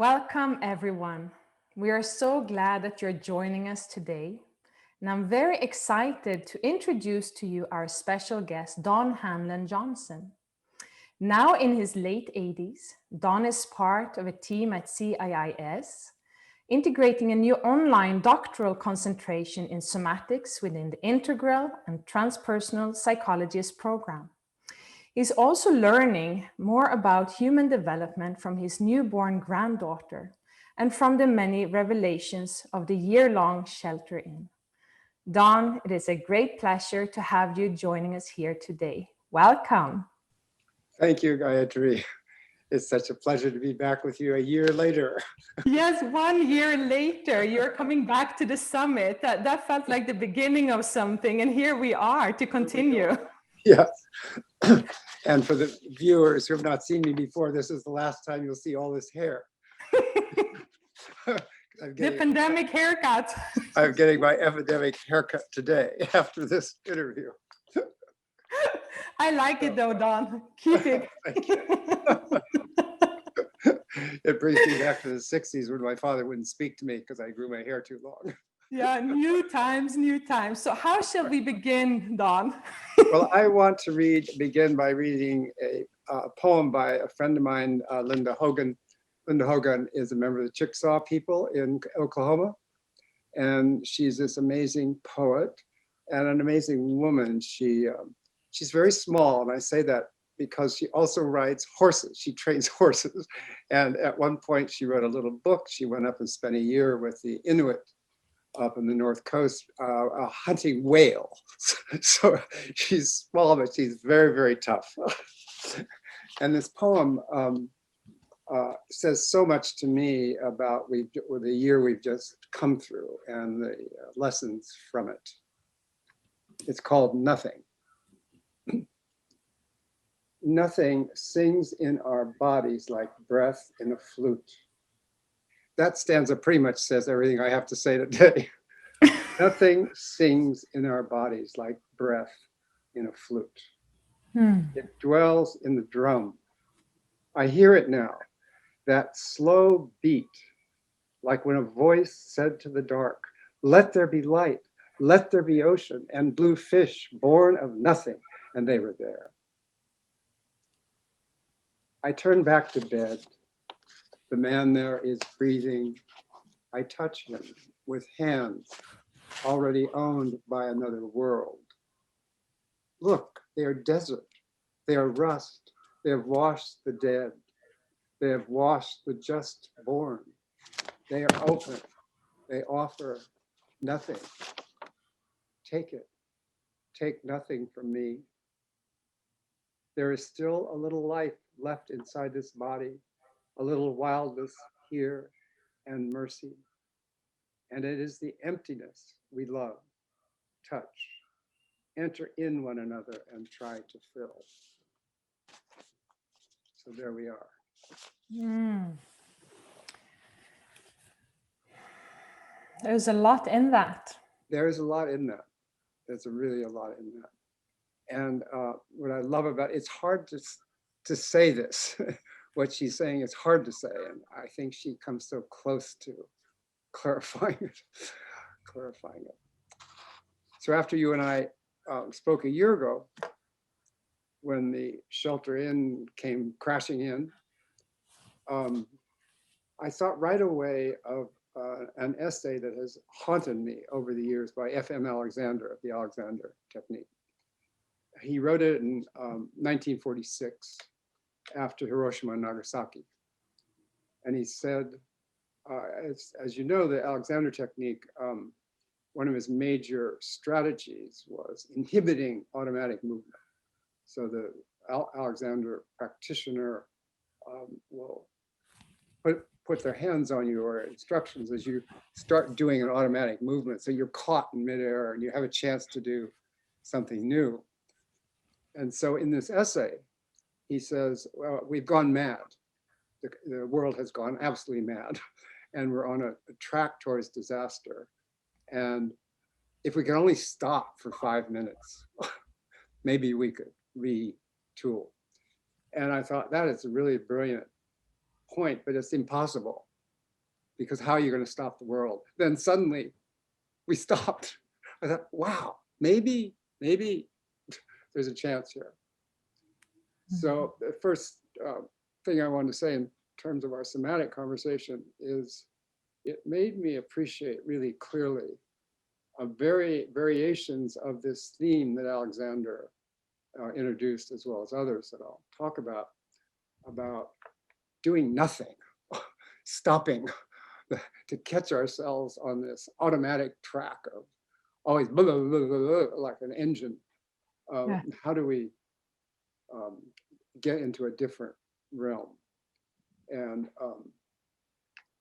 Welcome, everyone. We are so glad that you're joining us today. And I'm very excited to introduce to you our special guest, Don Hanlon Johnson. Now in his late 80s, Don is part of a team at CIIS, integrating a new online doctoral concentration in somatics within the integral and transpersonal psychologist program. He's also learning more about human development from his newborn granddaughter and from the many revelations of the year-long shelter in. Don, it is a great pleasure to have you joining us here today. Welcome. Thank you, Gayatri. It's such a pleasure to be back with you a year later. Yes, 1 year later, you're coming back to the summit. That felt like the beginning of something, and here we are to continue. Yes. And for the viewers who have not seen me before, this is the last time you'll see all this hair. The pandemic haircut. I'm getting my epidemic haircut today after this interview. I like it though, Don. Keep it. Thank you. It brings me back to the 60s when my father wouldn't speak to me because I grew my hair too long. Yeah, new times, new times. So how shall we begin, Don? Well, I want to begin by reading a poem by a friend of mine, Linda Hogan. Linda Hogan is a member of the Chickasaw people in Oklahoma, and she's this amazing poet and an amazing woman. She's very small, and I say that because she also rides horses. She trains horses, and at one point she wrote a little book. She went up and spent a year with the Inuit up in the North Coast, hunting whale. So she's small, but she's very, very tough. And this poem says so much to me about the year we've just come through and the lessons from it. It's called Nothing. Nothing sings in our bodies like breath in a flute. That stanza pretty much says everything I have to say today. Nothing sings in our bodies like breath in a flute. It dwells in the drum. I hear it now, that slow beat, like when a voice said to the dark, let there be light, let there be ocean and blue fish born of nothing, and they were there. I turn back to bed. The man there is breathing. I touch him with hands already owned by another world. Look, they are desert. They are rust. They have washed the dead. They have washed the just born. They are open. They offer nothing. Take it. Take nothing from me. There is still a little life left inside this body, a little wildness here and mercy. And it is the emptiness we love, touch, enter in one another and try to fill. So there we are. There's a lot in that. There is a lot in that. There's really a lot in that. And what I love about it's hard to say this. What she's saying is hard to say, and I think she comes so close to clarifying it. So after you and I spoke a year ago, when the shelter in came crashing in, I thought right away of an essay that has haunted me over the years by F.M. Alexander of the Alexander Technique. He wrote it in 1946 after Hiroshima and Nagasaki. And he said, as you know, the Alexander Technique, one of his major strategies was inhibiting automatic movement. So the Alexander practitioner will put their hands on your instructions as you start doing an automatic movement. So you're caught in midair and you have a chance to do something new. And so in this essay, he says, well, we've gone mad. The world has gone absolutely mad. And we're on a track towards disaster. And if we could only stop for 5 minutes, maybe we could retool. And I thought that is a really brilliant point, but it's impossible because how are you going to stop the world? Then suddenly we stopped. I thought, wow, maybe there's a chance here. So the first thing I wanted to say in terms of our somatic conversation is it made me appreciate really clearly variations of this theme that Alexander introduced, as well as others that I'll talk about doing nothing, stopping to catch ourselves on this automatic track of always blah, blah, blah, blah, blah, like an engine. Yeah. How do we get into a different realm? And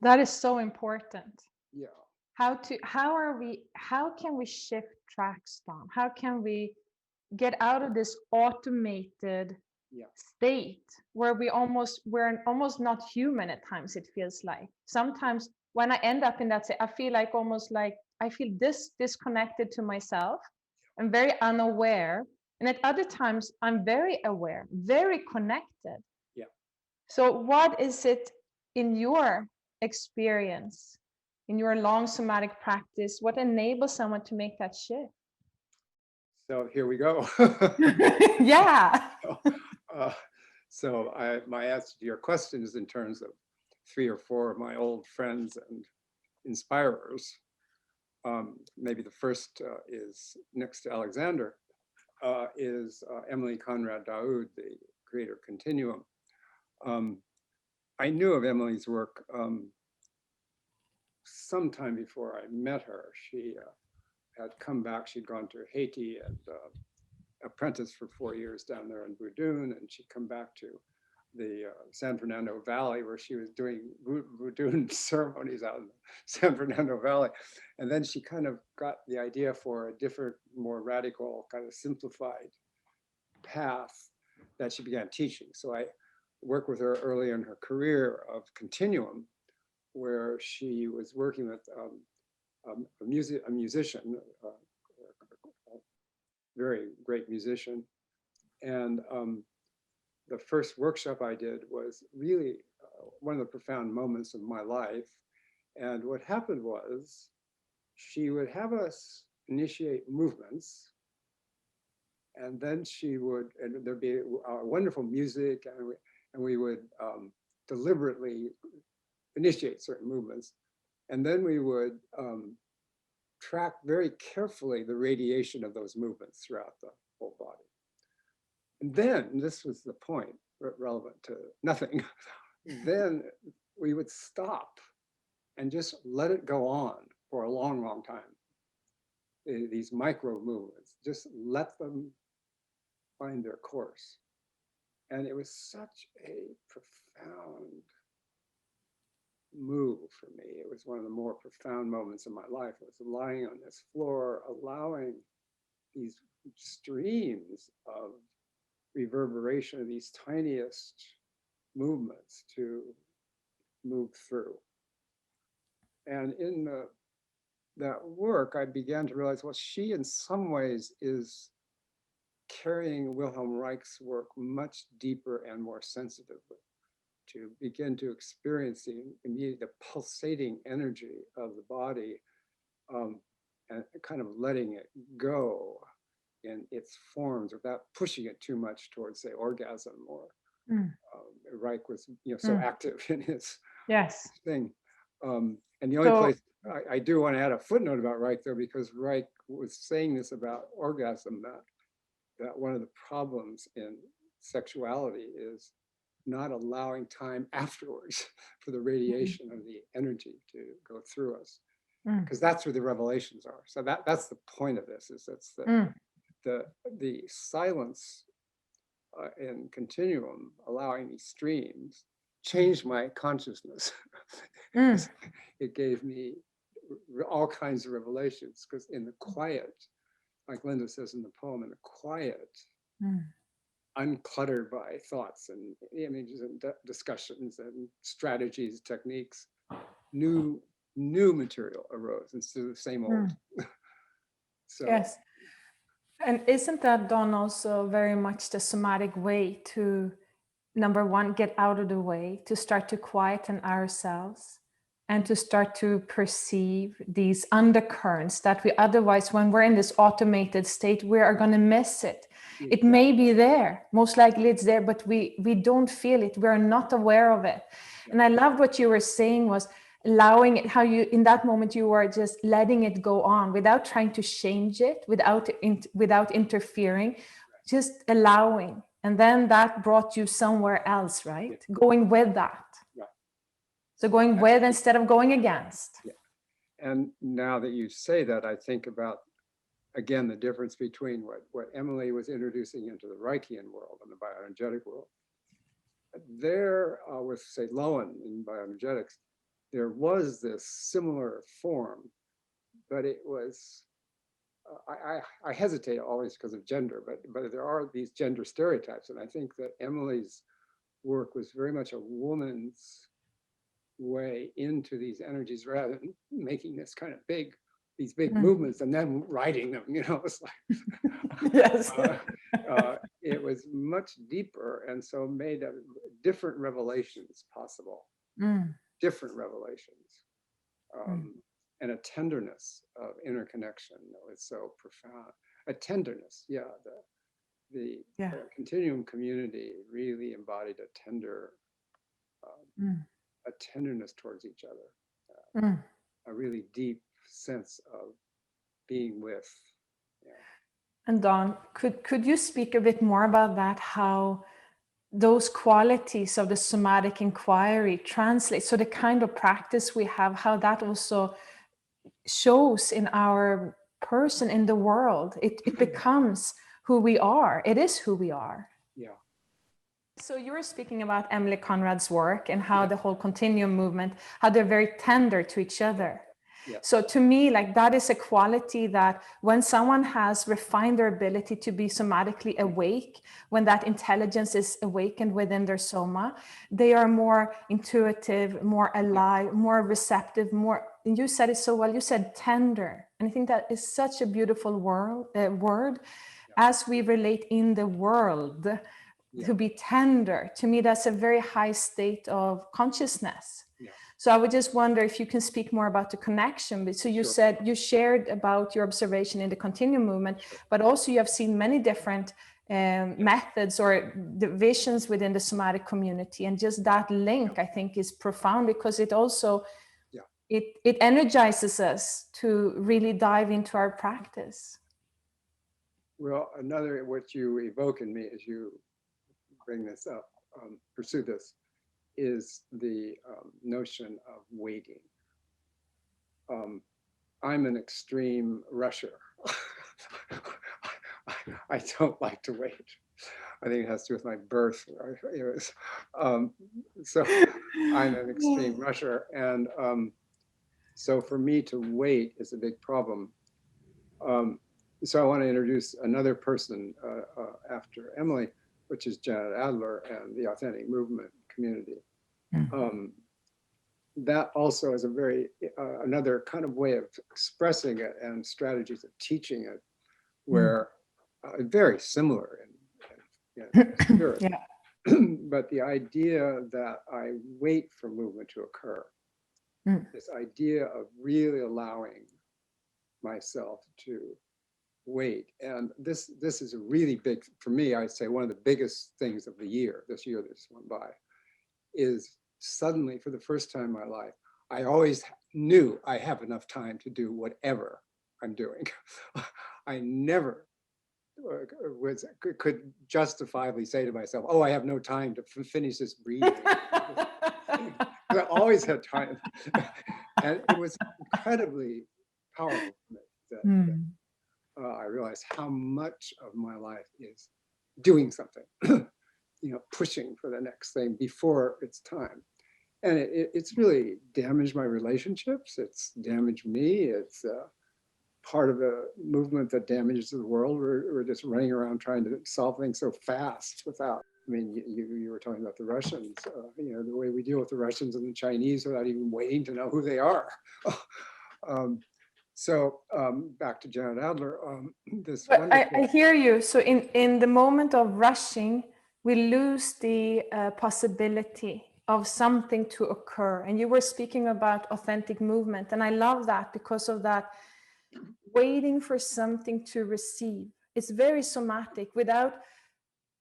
That is so important. yeah, How can we shift tracks, Don? How can we get out of this automated yeah, state where we're almost not human at times? It feels like sometimes when I end up in that state, I feel like almost like I feel disconnected to myself. I'm very unaware, and at other times I'm very aware, very connected. yeah. So what is it in your experience, in your long somatic practice, what enables someone to make that shift? So here we go. Yeah. So my answer to your question is in terms of 3 or 4 of my old friends and inspirers. Maybe the first is next to Alexander, is Emily Conrad Daoud, the creator of Continuum. I knew of Emily's work sometime before I met her. She had come back, she'd gone to Haiti and apprenticed for 4 years down there in Budun, and she'd come back to the San Fernando Valley where she was doing Budun ceremonies out in the San Fernando Valley. And then she kind of got the idea for a different, more radical, kind of simplified path that she began teaching. So I worked with her early in her career of Continuum, where she was working with a musician, a very great musician. And the first workshop I did was really one of the profound moments of my life. And what happened was she would have us initiate movements, and then and there'd be wonderful music, and we would deliberately initiate certain movements. And then we would track very carefully the radiation of those movements throughout the whole body. And then, this was the point, relevant to nothing, then we would stop and just let it go on for a long, long time. These micro movements, just let them find their course. And it was such a profound move for me. It was one of the more profound moments of my life. I was lying on this floor, allowing these streams of reverberation of these tiniest movements to move through. And in that work, I began to realize, well, she in some ways is carrying Wilhelm Reich's work much deeper and more sensitively, to begin to experience the pulsating energy of the body, and kind of letting it go in its forms without pushing it too much towards, say, orgasm, or Reich was so active in his thing. And the only place I do want to add a footnote about Reich, though, because Reich was saying this about orgasm, that one of the problems in sexuality is not allowing time afterwards for the radiation of the energy to go through us, because that's where the revelations are. So that's the point of this, is that's the silence in Continuum, allowing these streams, changed my consciousness. It gave me all kinds of revelations, because in the quiet, like Linda says in the poem, in the quiet, uncluttered by thoughts and images and discussions and strategies, techniques, new material arose instead of the same old. So, yes. And isn't that, Don, also very much the somatic way to, number one, get out of the way, to start to quieten ourselves, and to start to perceive these undercurrents that we otherwise, when we're in this automated state, we are going to miss it. It may be there, most likely it's there, but we don't feel it. We're not aware of it. And I loved what you were saying was allowing it, how you, in that moment, you were just letting it go on without trying to change it, without interfering, just allowing. And then that brought you somewhere else, right? Going with that. So going with instead of going against. Yeah. And now that you say that, I think about, again, the difference between what Emily was introducing into the Reichian world and the bioenergetic world. There, with, say, Lowen in bioenergetics, there was this similar form, but it was, I hesitate always because of gender, but there are these gender stereotypes. And I think that Emily's work was very much a woman's way into these energies rather than making this kind of these big movements and then writing them, it's like, yes. It was much deeper, and so made different revelations possible, different revelations, and a tenderness of interconnection that was so profound. A tenderness, the Continuum community really embodied a tenderness towards each other, a really deep sense of being with. And Dawn, could you speak a bit more about that, how those qualities of the somatic inquiry translate, so the kind of practice we have, how that also shows in our person in the world? It becomes who we are. It is who we are. Yeah. So you were speaking about Emily Conrad's work and how the whole Continuum movement, how they're very tender to each other. Yeah. So to me, like, that is a quality that when someone has refined their ability to be somatically awake, when that intelligence is awakened within their soma, they are more intuitive, more alive, more receptive, more, and you said it so well, you said tender. And I think that is such a beautiful word as we relate in the world. To be tender, to me, that's a very high state of consciousness. Yeah. So I would just wonder if you can speak more about the connection. So you said you shared about your observation in the Continuum movement, but also you have seen many different methods or divisions within the somatic community. And just that link, I think, is profound, because it also, it energizes us to really dive into our practice. Well, what you evoke in me as you bring this up, pursue this, is the notion of waiting. I'm an extreme rusher. I don't like to wait. I think it has to do with my birth. So I'm an extreme rusher. And so for me to wait is a big problem. So I want to introduce another person after Emily, which is Janet Adler and the Authentic Movement community. That also is a very, another kind of way of expressing it and strategies of teaching it, where very similar in spirit. But the idea that I wait for movement to occur, this idea of really allowing myself to wait. And this is a really big, for me, I'd say one of the biggest things of the year, this year that's went by, is suddenly, for the first time in my life, I always knew I have enough time to do whatever I'm doing. I never could justifiably say to myself, oh, I have no time to finish this breathing. I always had time. And it was incredibly powerful for me that I realized how much of my life is doing something, pushing for the next thing before it's time. And it's really damaged my relationships. It's damaged me. It's part of a movement that damages the world. We're just running around trying to solve things so fast without, I mean, you were talking about the Russians, the way we deal with the Russians and the Chinese without even waiting to know who they are. So back to Janet Adler. I hear you. So in the moment of rushing, we lose the possibility of something to occur. And you were speaking about authentic movement. And I love that because of that waiting for something to receive. It's very somatic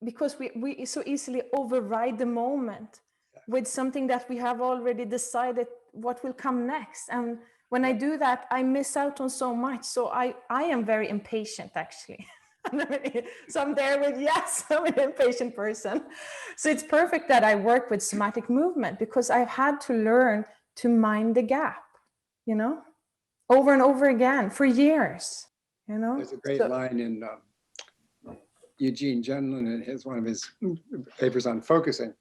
because we so easily override the moment with something that we have already decided what will come next. And when I do that, I miss out on so much. So I am very impatient, actually. So I'm there with, yes, I'm an impatient person. So it's perfect that I work with somatic movement because I've had to learn to mind the gap, over and over again for years, There's a great line in Eugene Gendlin in one of his papers on focusing,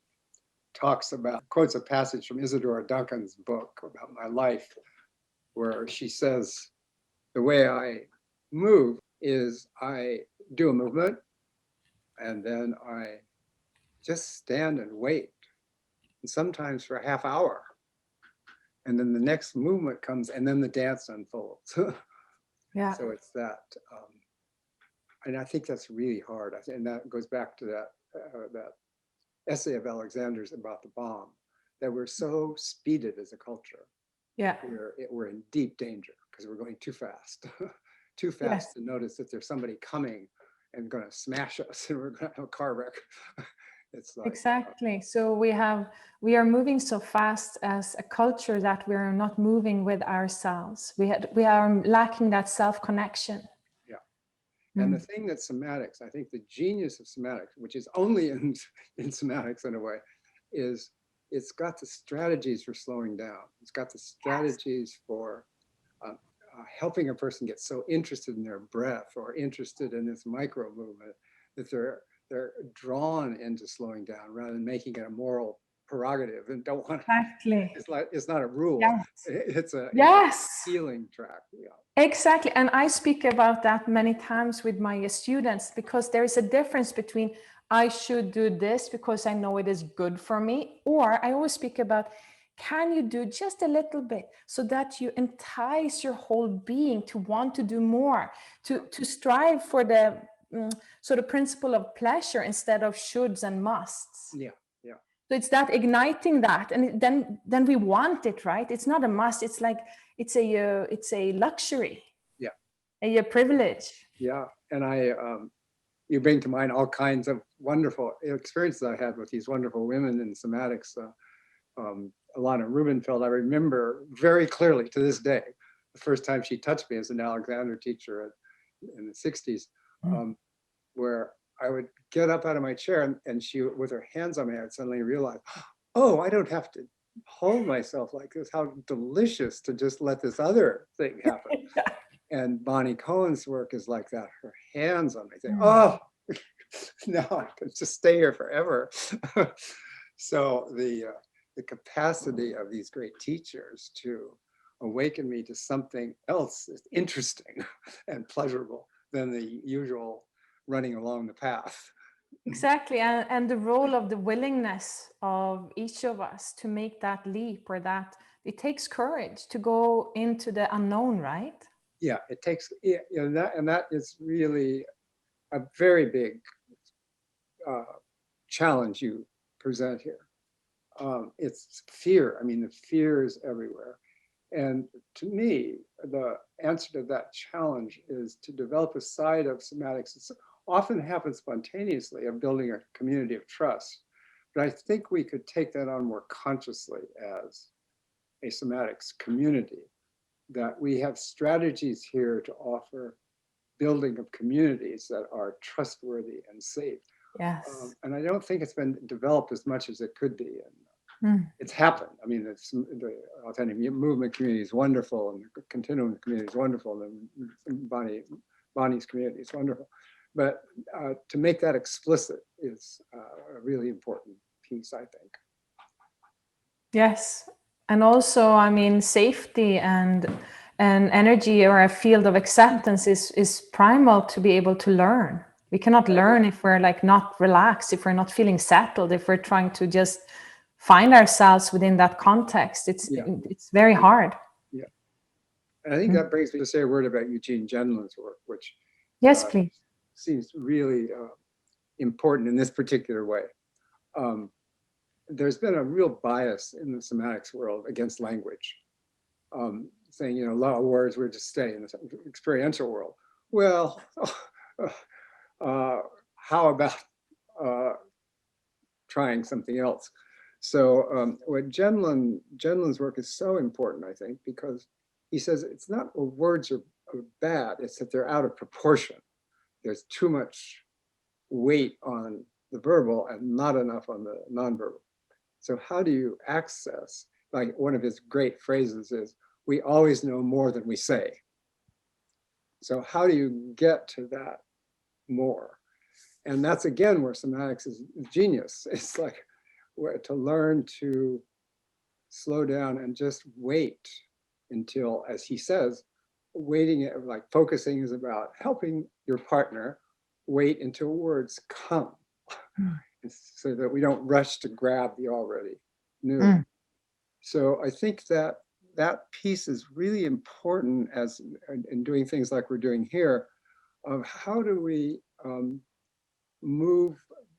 quotes a passage from Isadora Duncan's book about my life, where she says, the way I move is I do a movement and then I just stand and wait, and sometimes for a half hour. And then the next movement comes and then the dance unfolds. Yeah. So it's that. And I think that's really hard. And that goes back to that essay of Alexander's about the bomb, that we're so speeded as a culture. Yeah. We're in deep danger because we're going too fast, too fast to notice that there's somebody coming and going to smash us and we're going to have a car wreck. It's like, exactly. So we are moving so fast as a culture that we're not moving with ourselves. We are lacking that self-connection. And the thing that somatics, I think the genius of somatics, which is only in somatics in a way, is it's got the strategies for slowing down. It's got the strategies for helping a person get so interested in their breath or interested in this micro movement that they're drawn into slowing down rather than making it a moral prerogative and don't want exactly. It's not a rule. Yes. It's a healing track. Yeah. Exactly. And I speak about that many times with my students because there is a difference between I should do this because I know it is good for me, or I always speak about, can you do just a little bit so that you entice your whole being to want to do more, to strive for the sort of principle of pleasure instead of shoulds and musts. Yeah. So it's that igniting that, and then we want it, right? It's not a must. It's like it's a luxury. Yeah. A privilege. Yeah, and you bring to mind all kinds of wonderful experiences I had with these wonderful women in somatics. Alana Rubenfeld, I remember very clearly to this day, the first time she touched me as an Alexander teacher in the 60s, where I would get up out of my chair and she, with her hands on me, I'd suddenly realize, oh, I don't have to hold myself like this. How delicious to just let this other thing happen. And Bonnie Cohen's work is like that. Her hands on me, say, oh, now I can just stay here forever. So the capacity of these great teachers to awaken me to something else is interesting and pleasurable than the usual running along the path. Exactly. And the role of the willingness of each of us to make that leap, or that it takes courage to go into the unknown, right? Yeah, it takes, and that is really a very big challenge you present here. It's fear. I mean, the fear is everywhere. And to me, the answer to that challenge is to develop a side of somatics. It often happens spontaneously, of building a community of trust. But I think we could take that on more consciously as a somatics community, that we have strategies here to offer building of communities that are trustworthy and safe. Yes. And I don't think it's been developed as much as it could be. And it's happened. I mean, the authentic movement community is wonderful, and the continuum community is wonderful, and Bonnie's community is wonderful. But to make that explicit is a really important piece, I think. Yes. And also, I mean, safety and energy, or a field of acceptance is primal to be able to learn. We cannot learn if we're like not relaxed, if we're not feeling settled, if we're trying to just find ourselves within that context. It's very hard. Yeah. And I think that brings me to say a word about Eugene Gendlin's work, which yes, please. Seems really important in this particular way. there's been a real bias in the somatics world against language, saying, a lot of words were just stay in the experiential world. Well, how about trying something else? So what Genlin's work is so important, I think, because he says it's not that words are bad, it's that they're out of proportion. There's too much weight on the verbal and not enough on the nonverbal. So how do you access, like one of his great phrases is, we always know more than we say. So how do you get to that more? And that's again where somatics is genius. It's like to learn to slow down and just wait until, as he says, waiting, like focusing is about helping your partner wait until words come, so that we don't rush to grab the already new. So I think that that piece is really important as in doing things like we're doing here, of how do we move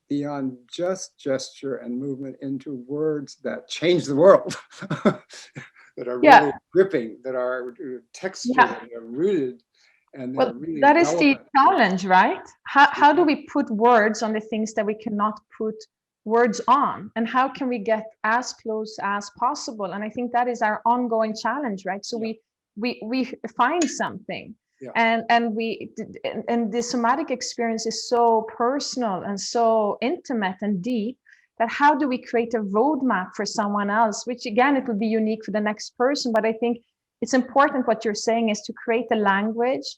beyond just gesture and movement into words that change the world, that are really gripping, that are textured, that are rooted, and they're really that is relevant. the challenge, right? How do we put words on the things that we cannot put words on, and how can we get as close as possible? And I think that is our ongoing challenge, right? So we find something, and the somatic experience is so personal and so intimate and deep, that how do we create a roadmap for someone else, which again, it will be unique for the next person. But I think it's important what you're saying is to create a language,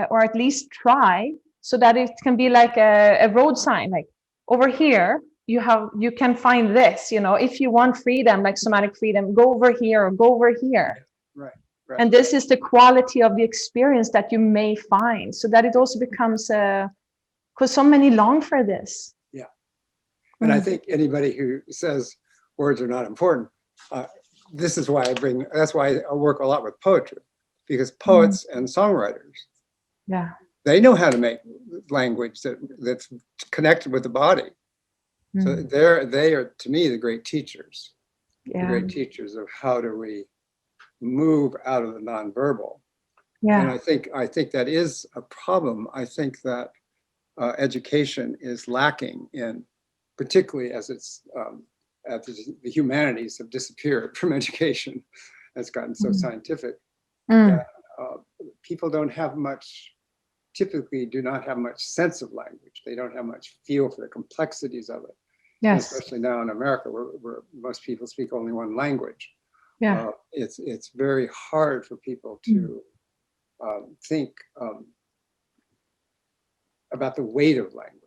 or at least try, so that it can be like a road sign, like over here you can find this, if you want freedom, like somatic freedom, go over here or go over here. Right. And this is the quality of the experience that you may find, so that it also becomes because so many long for this. And I think anybody who says words are not important, this is why that's why I work a lot with poetry, because poets and songwriters, they know how to make language that's connected with the body. So they are, to me, the great teachers, the great teachers of how do we move out of the nonverbal. And I think that is a problem. I think that education is lacking in, particularly as the humanities have disappeared from education, has gotten so scientific, that people typically do not have much sense of language. They don't have much feel for the complexities of it. Especially now in America, where most people speak only one language. It's very hard for people to think about the weight of language.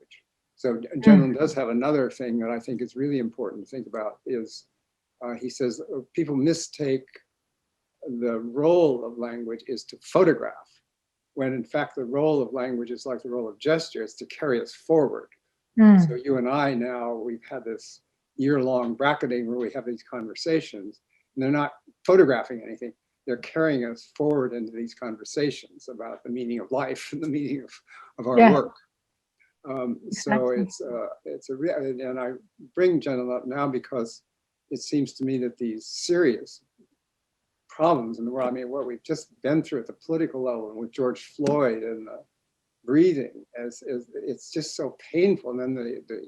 So Hanlon does have another thing that I think is really important to think about, is he says people mistake the role of language is to photograph, when in fact the role of language is like the role of gesture, it's to carry us forward. So you and I now, we've had this year-long bracketing where we have these conversations, and they're not photographing anything, they're carrying us forward into these conversations about the meaning of life and the meaning of our work. So it's a real, and I bring Hanlon up now because it seems to me that these serious problems in the world, I mean, what we've just been through at the political level and with George Floyd and the breathing, it's just so painful. And then the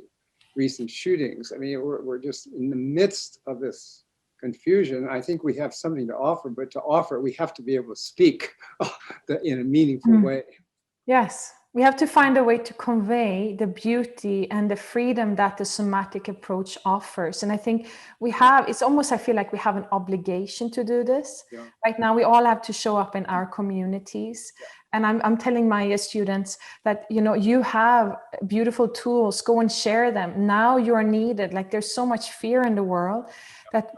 recent shootings. I mean, we're just in the midst of this confusion. I think we have something to offer, but to offer, we have to be able to speak in a meaningful way. Yes, we have to find a way to convey the beauty and the freedom that the somatic approach offers. And I think we have, it's almost, I feel like we have an obligation to do this. Right now, we all have to show up in our communities. And I'm telling my students that, you have beautiful tools, go and share them. Now you're needed. Like, there's so much fear in the world that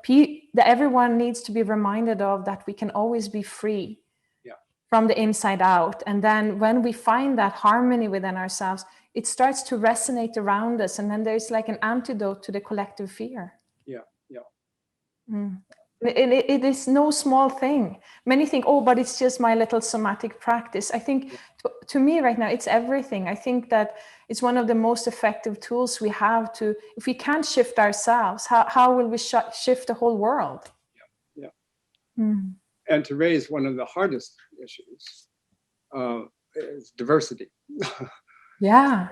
everyone needs to be reminded of, that we can always be free from the inside out. And then when we find that harmony within ourselves, it starts to resonate around us. And then there's like an antidote to the collective fear. It is no small thing. Many think, oh, but it's just my little somatic practice. I think to me right now, it's everything. I think that it's one of the most effective tools we have to, if we can't shift ourselves, how will we shift the whole world? Yeah. Mm. And to raise one of the hardest issues is diversity. Yeah.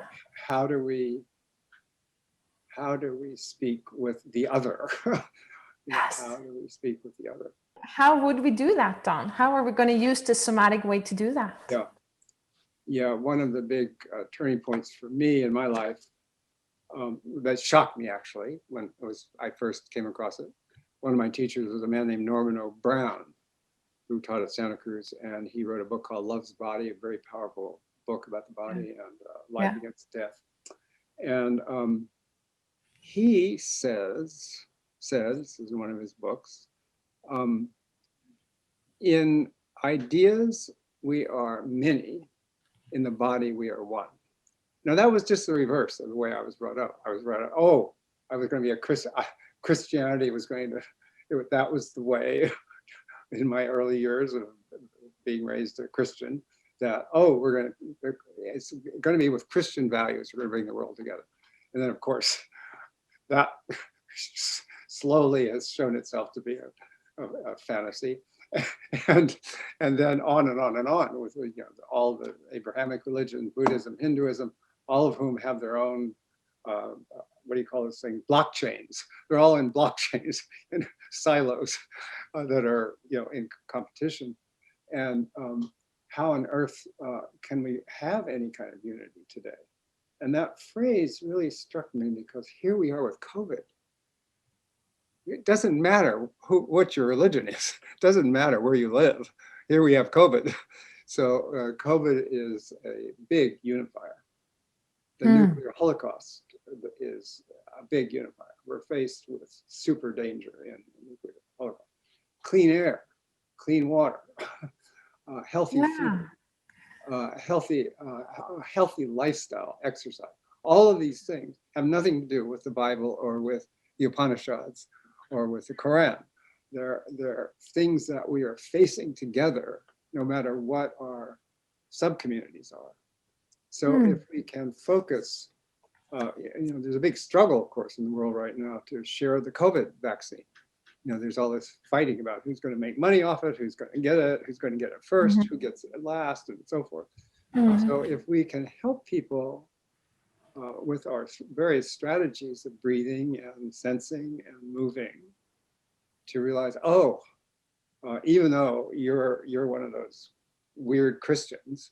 How do we speak with the other? Yes. How do we speak with the other? How would we do that, Don? How are we going to use the somatic way to do that? Yeah. One of the big turning points for me in my life that shocked me actually when I first came across it. One of my teachers was a man named Norman O'Brown, who taught at Santa Cruz, and he wrote a book called Love's Body, a very powerful book about the body and life against death. And he says, this is one of his books, in ideas we are many, in the body we are one. Now that was just the reverse of the way I was brought up. I was brought up, oh, I was going to be a Christian. Christianity was going to, that was the way in my early years of being raised a Christian, that, oh, it's going to be with Christian values, we're going to bring the world together. And then of course, that slowly has shown itself to be a fantasy. And then on and on and on with all the Abrahamic religion, Buddhism, Hinduism, all of whom have their own what do you call this thing? Blockchains. They're all in blockchains in silos that are in competition. And how on earth can we have any kind of unity today? And that phrase really struck me because here we are with COVID. It doesn't matter what your religion is. It doesn't matter where you live. Here we have COVID. So COVID is a big unifier. The nuclear holocaust is a big unifier. We're faced with super danger in nuclear holocaust. Clean air, clean water, healthy food, healthy lifestyle, exercise. All of these things have nothing to do with the Bible or with the Upanishads or with the Quran. They're things that we are facing together, no matter what our subcommunities are. So if we can focus, there's a big struggle, of course, in the world right now to share the COVID vaccine. There's all this fighting about who's going to make money off it, who's going to get it, who's going to get it first, who gets it last, and so forth. So if we can help people with our various strategies of breathing and sensing and moving, to realize, oh, even though you're one of those weird Christians,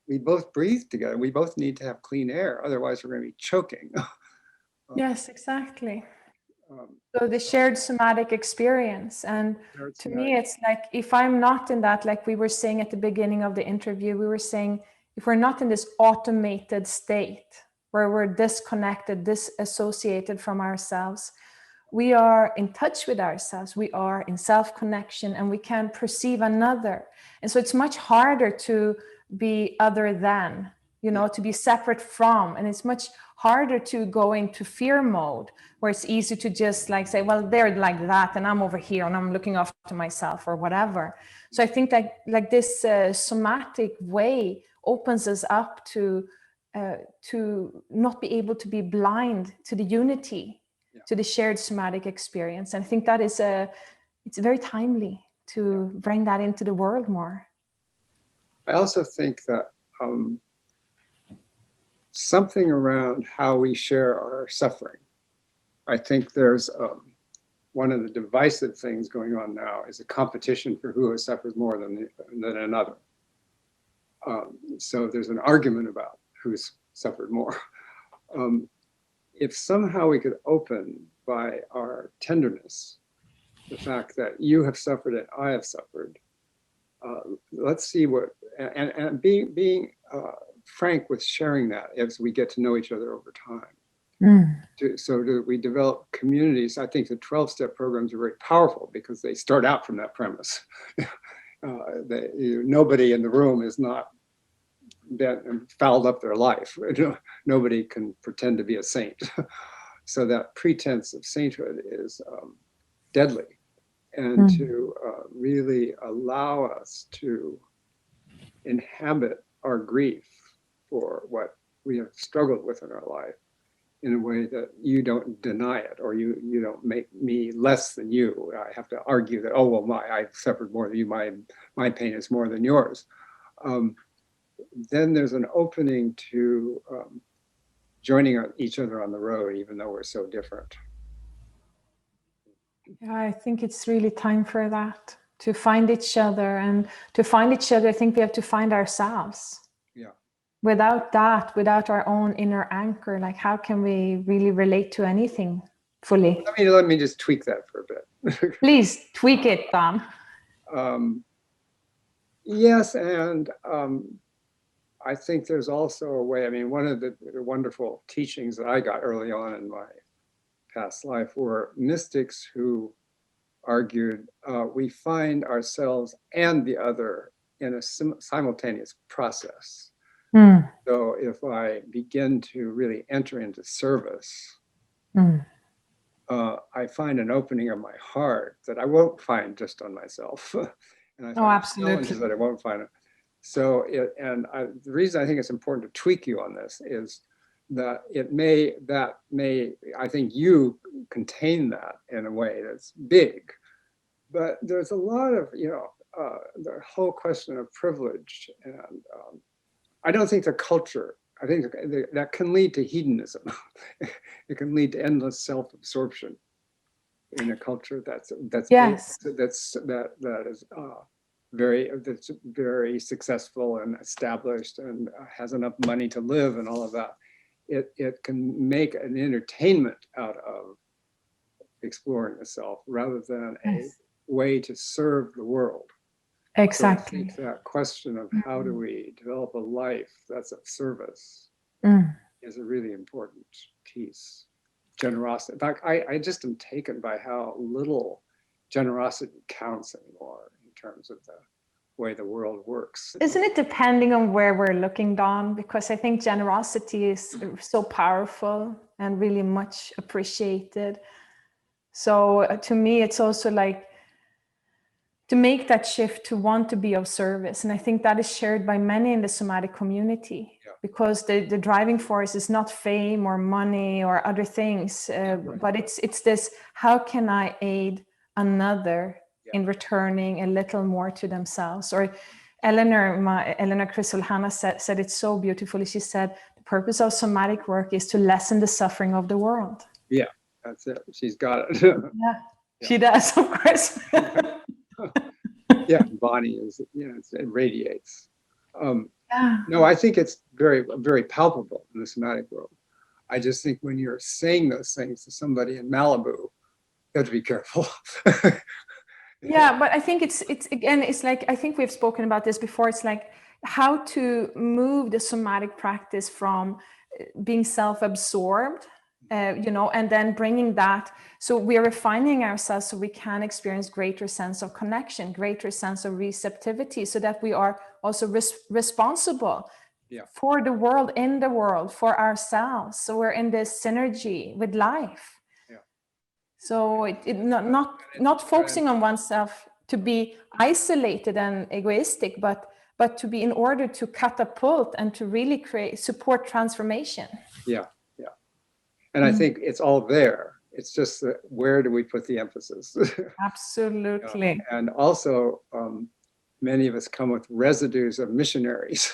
we both breathe together. We both need to have clean air. Otherwise, we're going to be choking. Yes, exactly. So the shared somatic experience. And to me, it's like, if I'm not in that, like we were saying at the beginning of the interview, we were saying, if we're not in this automated state where we're disconnected, disassociated from ourselves, we are in touch with ourselves, we are in self-connection, and we can perceive another. And so it's much harder to be other than, to be separate from. And it's much harder to go into fear mode, where it's easy to just like say, well, they're like that, and I'm over here, and I'm looking after myself or whatever. So I think that like this somatic way opens us up to not be able to be blind to the unity, to the shared somatic experience. And I think that is it's very timely to bring that into the world more. I also think that something around how we share our suffering. I think there's one of the divisive things going on now is a competition for who has suffered more than another. So there's an argument about who's suffered more. If somehow we could open by our tenderness the fact that you have suffered and I have suffered, let's see what, and being frank with sharing that as we get to know each other over time. So we develop communities. I think the 12-step programs are very powerful because they start out from that premise. Nobody in the room is not fouled up their life. Nobody can pretend to be a saint. So that pretense of sainthood is deadly, and to really allow us to inhabit our grief for what we have struggled with in our life in a way that you don't deny it, or you don't make me less than you. I have to argue that, oh, well, I've suffered more than you, my pain is more than yours. Then there's an opening to joining each other on the road, even though we're so different. Yeah, I think it's really time for that, to find each other. And to find each other, I think we have to find ourselves. Yeah. Without that, without our own inner anchor, like how can we really relate to anything fully? I mean, let me just tweak that for a bit. Please tweak it, Don. Yes, and I think there's also a way, I mean, one of the wonderful teachings that I got early on in my past life were mystics who argued we find ourselves and the other in a simultaneous process. So if I begin to really enter into service, I find an opening of my heart that I won't find just on myself. And I find challenges that I won't find. So, the reason I think it's important to tweak you on this is that I think you contain that in a way that's big, but there's a lot of, the whole question of privilege, and I don't think the culture, I think that can lead to hedonism. It can lead to endless self-absorption in a culture that's Yes. that's very successful and established and has enough money to live and all of that. It can make an entertainment out of exploring the self rather than a way to serve the world. Exactly. So I think that question of how do we develop a life that's of service is a really important piece. Generosity. In fact, I just am taken by how little generosity counts anymore in terms of the way the world works. Isn't it depending on where we're looking, Don? Because I think generosity is so powerful and really much appreciated. So to me, it's also like to make that shift to want to be of service. And I think that is shared by many in the somatic community, because the driving force is not fame or money or other things, but it's this, how can I aid another in returning a little more to themselves? Or Eleanor Krisolhana said it so beautifully. She said, the purpose of somatic work is to lessen the suffering of the world. Yeah, that's it. She's got it. Yeah, she does, of course. Yeah, Bonnie is, it radiates. No, I think it's very, very palpable in the somatic world. I just think when you're saying those things to somebody in Malibu, you have to be careful. Yeah, but I think it's again, it's like, I think we've spoken about this before. It's like how to move the somatic practice from being self-absorbed, and then bringing that. So we are refining ourselves so we can experience greater sense of connection, greater sense of receptivity, so that we are also responsible for the world, in the world, for ourselves. So we're in this synergy with life. So not focusing on oneself to be isolated and egoistic, but to be, in order to catapult and to really support transformation. Yeah. And I think it's all there. It's just that where do we put the emphasis? Absolutely. And also, many of us come with residues of missionaries.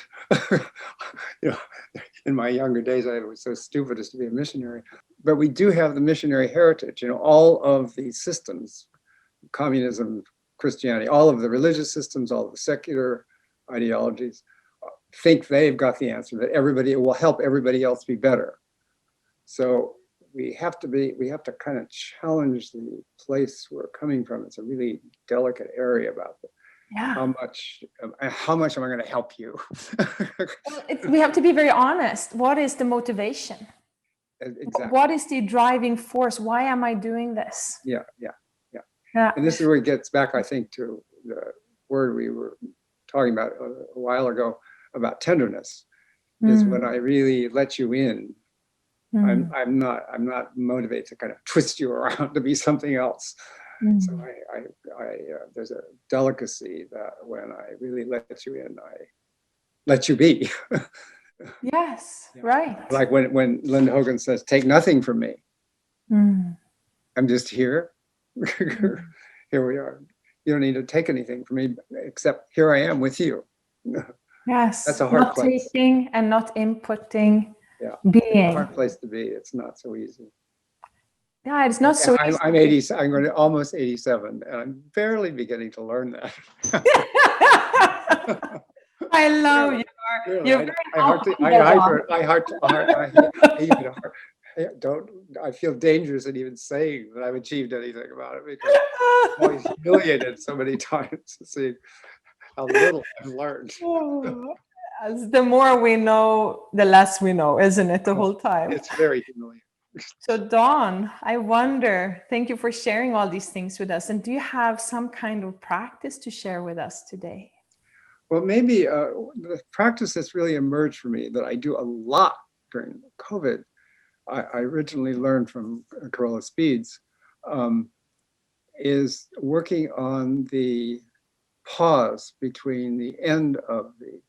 In my younger days, I was so stupid as to be a missionary. But we do have the missionary heritage. All of these systems, communism, Christianity, all of the religious systems, all of the secular ideologies, think they've got the answer, that everybody will help everybody else be better. So we have to kind of challenge the place we're coming from. It's a really delicate area about how much am I going to help you? We have to be very honest. What is the motivation? Exactly. What is the driving force? Why am I doing this? Yeah. And this is where it gets back, I think, to the word we were talking about a while ago about tenderness. Is when I really let you in. I'm not motivated to kind of twist you around to be something else. So Mm. there's a delicacy that when I really let you in, I let you be. Yes, Yeah. right. Like when Linda Hogan says, "Take nothing from me. Mm. I'm just here. Mm. Here we are. You don't need to take anything from me except here I am with you." That's Yes, a hard not place. taking and not inputting, Yeah, it's a being. hard place to be. It's not so easy. Yeah, it's not so easy. I'm 80. I'm going to almost 87, and I'm barely beginning to learn that. I love Really, you. really. You're very I heart to, upbeat, Don. I even don't. I feel dangerous in even saying that I've achieved anything about it because I'm always humiliated so many times to see how little I've learned. Oh, as the more we know, the less we know, isn't it, the whole time? It's very humiliating. So, Dawn, I wonder, thank you for sharing all these things with us. And do you have some kind of practice to share with us today? Well, maybe the practice that's really emerged for me that I do a lot during COVID, I originally learned from Carola Speeds, um, is working on the pause between the end of the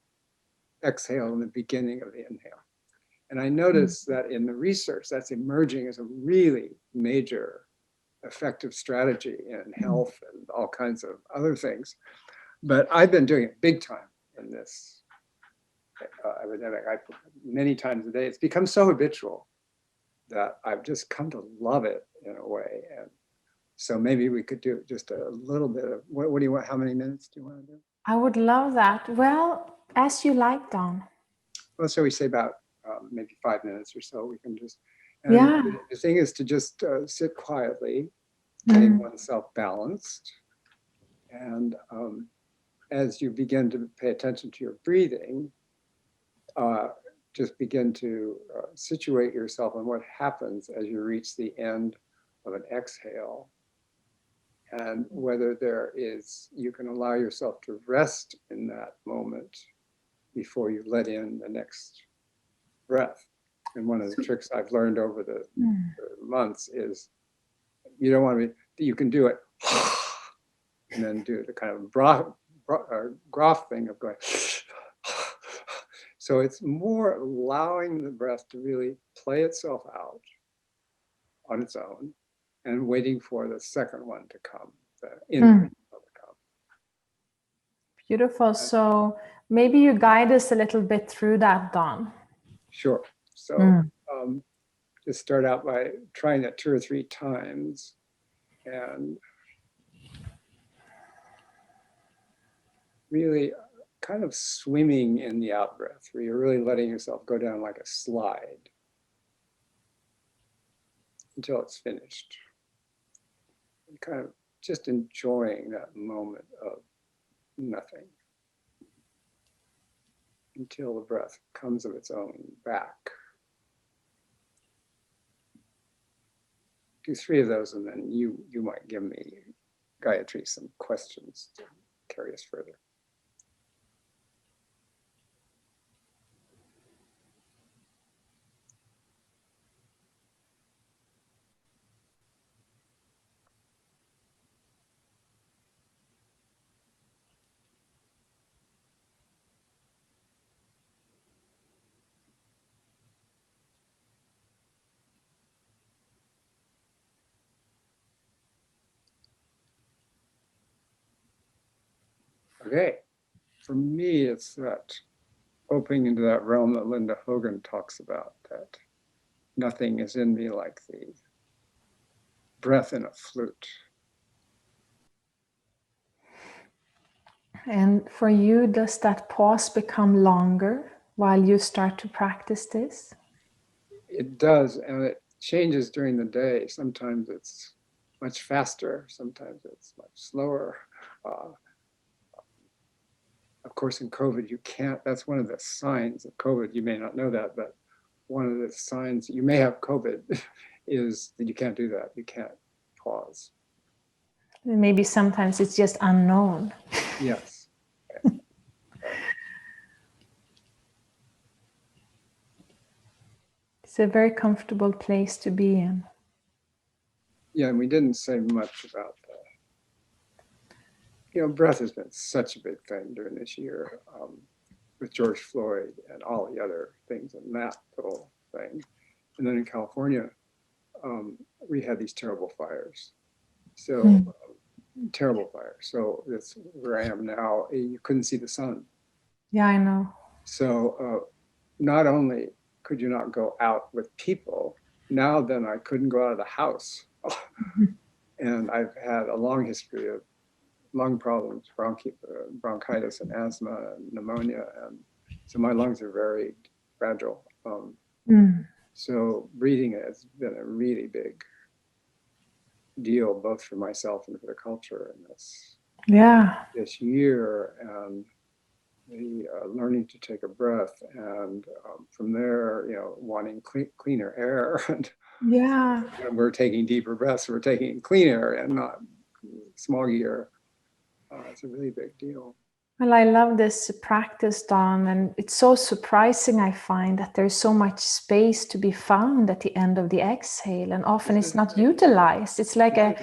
exhale and the beginning of the inhale. And I noticed that in the research, that's emerging as a really major effective strategy in health and all kinds of other things. But I've been doing it big time in this epidemic. Many times a day. It's become so habitual that I've just come to love it in a way. And so maybe we could do just a little bit of what do you want? How many minutes do you want to do? I would love that. Well, as you like, Dawn. Well, so we say about maybe 5 minutes or so. We can just. And Yeah. the thing is to just sit quietly, getting Mm. oneself balanced, and as you begin to pay attention to your breathing, just begin to situate yourself on what happens as you reach the end of an exhale, and whether you can allow yourself to rest in that moment before you let in the next breath. And one of the tricks I've learned over the Mm. months is you don't want to be, you can do it and then do the kind of groff thing of going. So it's more allowing the breath to really play itself out on its own and waiting for the second one to come, the inhale to come. Beautiful. So maybe you guide us a little bit through that, Dawn. Sure. So just start out by trying that 2 or 3 times and really kind of swimming in the out breath, where you're really letting yourself go down like a slide until it's finished. And kind of just enjoying that moment of nothing until the breath comes of its own back. Do 3 of those, and then you might give me, Gayatri, some questions to carry us further. Okay, for me, it's that opening into that realm that Linda Hogan talks about, that nothing is in me like the breath in a flute. And for you, does that pause become longer while you start to practice this? It does, and it changes during the day. Sometimes it's much faster, sometimes it's much slower. Of course, in COVID, you can't, that's one of the signs of COVID. You may not know that, but one of the signs you may have COVID is that you can't do that. You can't pause. Maybe sometimes it's just unknown. Yes. It's a very comfortable place to be in. Yeah, and we didn't say much about breath has been such a big thing during this year, with George Floyd and all the other things in that little thing. And then in California, we had these terrible fires. So terrible fires. So that's where I am now. You couldn't see the sun. Yeah, I know. So not only could you not go out with people, now then I couldn't go out of the house. And I've had a long history of lung problems, bronchitis and asthma and pneumonia. And so my lungs are very fragile. So breathing has been a really big deal, both for myself and for the culture. And this year, and the learning to take a breath, and from there, wanting cleaner air. And when we're taking deeper breaths, we're taking clean air and not smoggy air. It's a really big deal. Well, I love this practice, Don, and it's so surprising, I find, that there's so much space to be found at the end of the exhale, and often it's not utilized. It's like a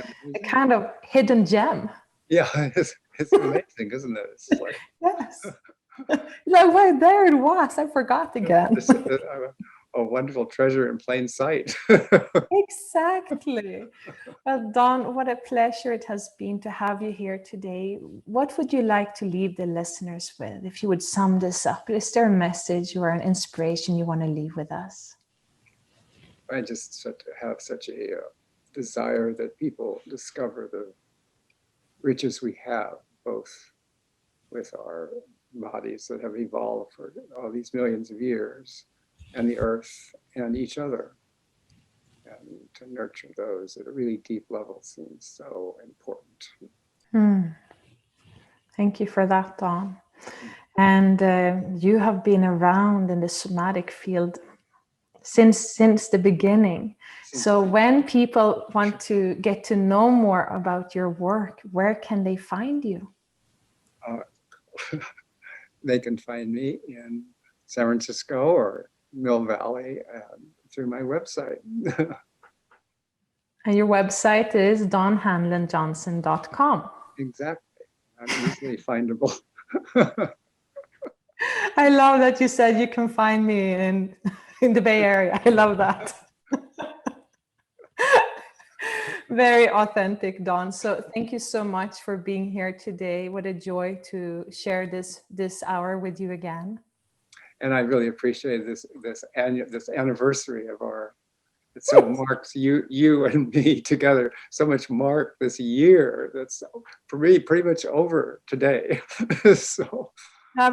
kind of hidden gem. Yeah, it's amazing, isn't it? It's like, yes. Like, well, there it was. I forgot again. A wonderful treasure in plain sight. Exactly. Well, Don, what a pleasure it has been to have you here today. What would you like to leave the listeners with? If you would sum this up, is there a message or an inspiration you want to leave with us? I just have such a desire that people discover the riches we have, both with our bodies that have evolved for all these millions of years, and the earth and each other, and to nurture those at a really deep level seems so important. Thank you for that, Don. And you have been around in the somatic field since the beginning. So when people want to get to know more about your work, where can they find you? They can find me in San Francisco or Mill Valley through my website. And your website is donhanlonjohnson.com. Exactly. I'm easily findable. I love that you said you can find me in the Bay Area. I love that. Very authentic, Don. So thank you so much for being here today. What a joy to share this hour with you again. And I really appreciate this anniversary of our. It so marks you and me together. So much mark this year. That's for me pretty much over today. So.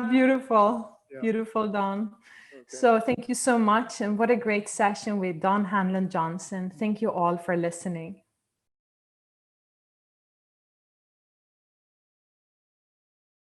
Beautiful, beautiful, Don. Okay. So thank you so much, and what a great session with Don Hanlon Johnson. Thank you all for listening.